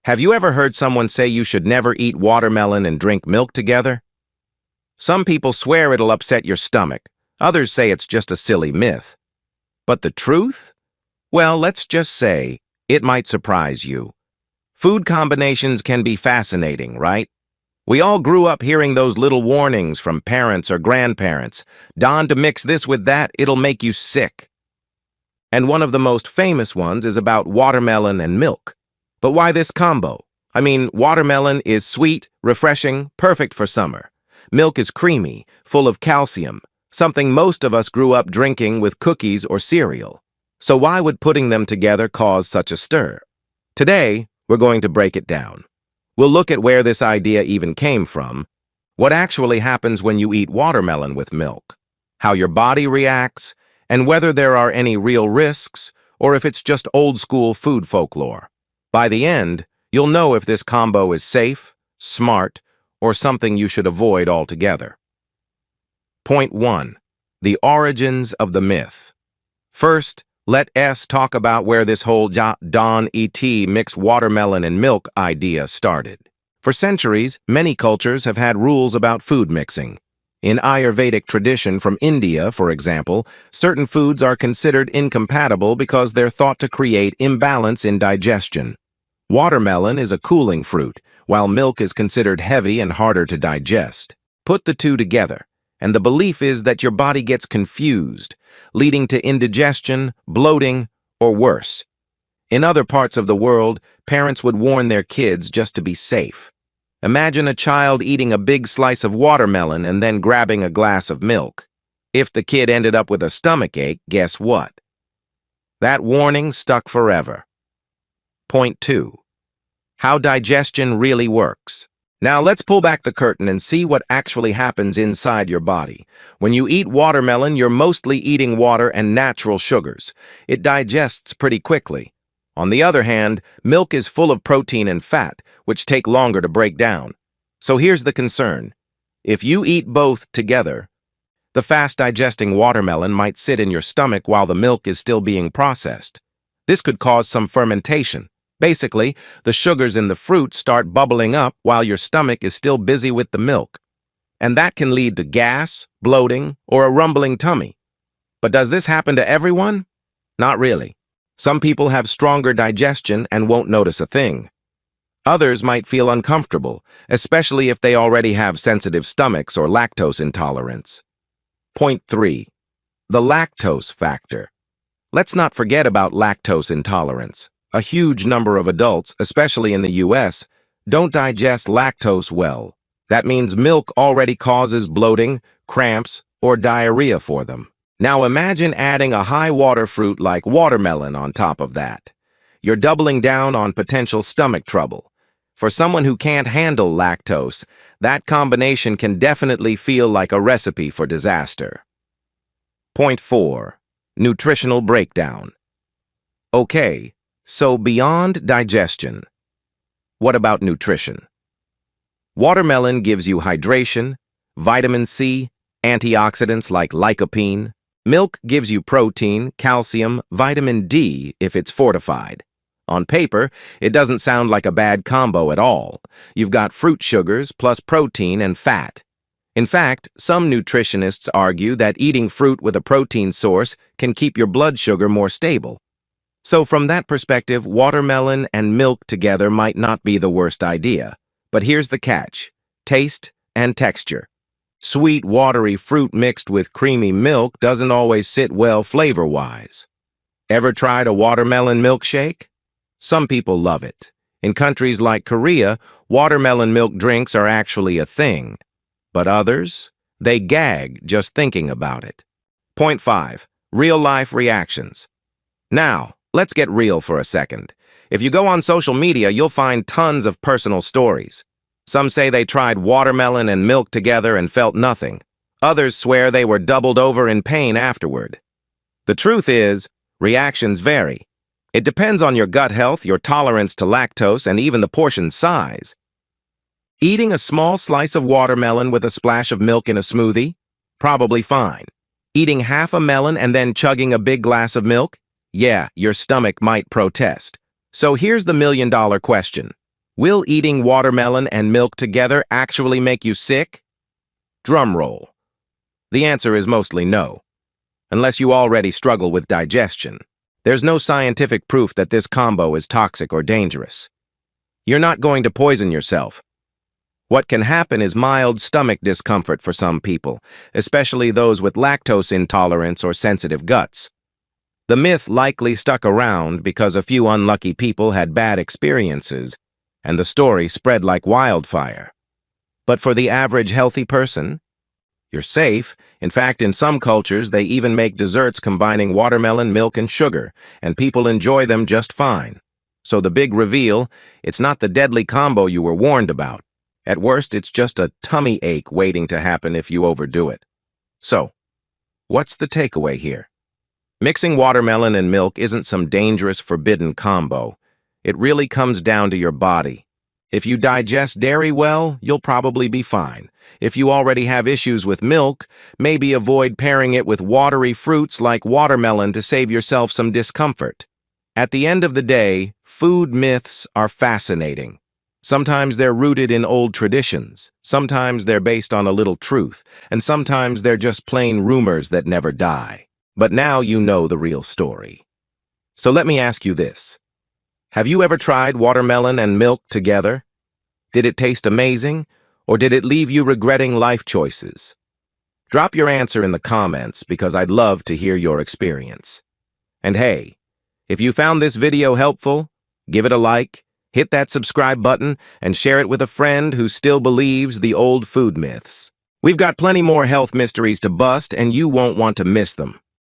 Have you ever heard someone say you should never eat watermelon and drink milk together? Some people swear it'll upset your stomach. Others say it's just a silly myth. But the truth? Well, let's just say it might surprise you. Food combinations can be fascinating, right? We all grew up hearing those little warnings from parents or grandparents. Don, to mix this with that, it'll make you sick. And one of the most famous ones is about watermelon and milk. But why this combo? I mean, watermelon is sweet, refreshing, perfect for summer. Milk is creamy, full of calcium, something most of us grew up drinking with cookies or cereal. So why would putting them together cause such a stir? Today, we're going to break it down. We'll look at where this idea even came from, what actually happens when you eat watermelon with milk, how your body reacts, and whether there are any real risks or if it's just old-school food folklore. By the end, you'll know if this combo is safe, smart, or something you should avoid altogether. Point 1. The origins of the myth. First, let us talk about where this whole Don mix watermelon and milk idea started. For centuries, many cultures have had rules about food mixing. In Ayurvedic tradition from India, for example, certain foods are considered incompatible because they're thought to create imbalance in digestion. Watermelon is a cooling fruit, while milk is considered heavy and harder to digest. Put the two together, and the belief is that your body gets confused, leading to indigestion, bloating, or worse. In other parts of the world, parents would warn their kids just to be safe. Imagine a child eating a big slice of watermelon and then grabbing a glass of milk. If the kid ended up with a stomachache, guess what? That warning stuck forever. Point 2. How digestion really works. Now let's pull back the curtain and see what actually happens inside your body. When you eat watermelon, you're mostly eating water and natural sugars. It digests pretty quickly. On the other hand, milk is full of protein and fat, which take longer to break down. So here's the concern. If you eat both together, the fast-digesting watermelon might sit in your stomach while the milk is still being processed. This could cause some fermentation. Basically, the sugars in the fruit start bubbling up while your stomach is still busy with the milk. And that can lead to gas, bloating, or a rumbling tummy. But does this happen to everyone? Not really. Some people have stronger digestion and won't notice a thing. Others might feel uncomfortable, especially if they already have sensitive stomachs or lactose intolerance. Point 3. The lactose factor. Let's not forget about lactose intolerance. A huge number of adults, especially in the US, don't digest lactose well. That means milk already causes bloating, cramps, or diarrhea for them. Now imagine adding a high-water fruit like watermelon on top of that. You're doubling down on potential stomach trouble. For someone who can't handle lactose, that combination can definitely feel like a recipe for disaster. Point 4. Nutritional breakdown. Okay. So beyond digestion, what about nutrition? Watermelon gives you hydration, vitamin C, antioxidants like lycopene. Milk gives you protein, calcium, vitamin D if it's fortified. On paper, it doesn't sound like a bad combo at all. You've got fruit sugars plus protein and fat. In fact, some nutritionists argue that eating fruit with a protein source can keep your blood sugar more stable. So from that perspective, watermelon and milk together might not be the worst idea. But here's the catch: taste and texture. Sweet, watery fruit mixed with creamy milk doesn't always sit well flavor-wise. Ever tried a watermelon milkshake? Some people love it. In countries like Korea, watermelon milk drinks are actually a thing. But others? They gag just thinking about it. Point 5. Real-life reactions. Now, let's get real for a second. If you go on social media, you'll find tons of personal stories. Some say they tried watermelon and milk together and felt nothing. Others swear they were doubled over in pain afterward. The truth is, reactions vary. It depends on your gut health, your tolerance to lactose, and even the portion size. Eating a small slice of watermelon with a splash of milk in a smoothie? Probably fine. Eating half a melon and then chugging a big glass of milk? Yeah, your stomach might protest. So here's the million-dollar question. Will eating watermelon and milk together actually make you sick? Drum roll. The answer is mostly no, unless you already struggle with digestion. There's no scientific proof that this combo is toxic or dangerous. You're not going to poison yourself. What can happen is mild stomach discomfort for some people, especially those with lactose intolerance or sensitive guts. The myth likely stuck around because a few unlucky people had bad experiences, and the story spread like wildfire. But for the average healthy person, you're safe. In fact, in some cultures, they even make desserts combining watermelon, milk, and sugar, and people enjoy them just fine. So the big reveal, it's not the deadly combo you were warned about. At worst, it's just a tummy ache waiting to happen if you overdo it. So, what's the takeaway here? Mixing watermelon and milk isn't some dangerous, forbidden combo. It really comes down to your body. If you digest dairy well, you'll probably be fine. If you already have issues with milk, maybe avoid pairing it with watery fruits like watermelon to save yourself some discomfort. At the end of the day, food myths are fascinating. Sometimes they're rooted in old traditions, sometimes they're based on a little truth, and sometimes they're just plain rumors that never die. But now you know the real story. So let me ask you this. Have you ever tried watermelon and milk together? Did it taste amazing, or did it leave you regretting life choices? Drop your answer in the comments because I'd love to hear your experience. And hey, if you found this video helpful, give it a like, hit that subscribe button, and share it with a friend who still believes the old food myths. We've got plenty more health mysteries to bust, and you won't want to miss them.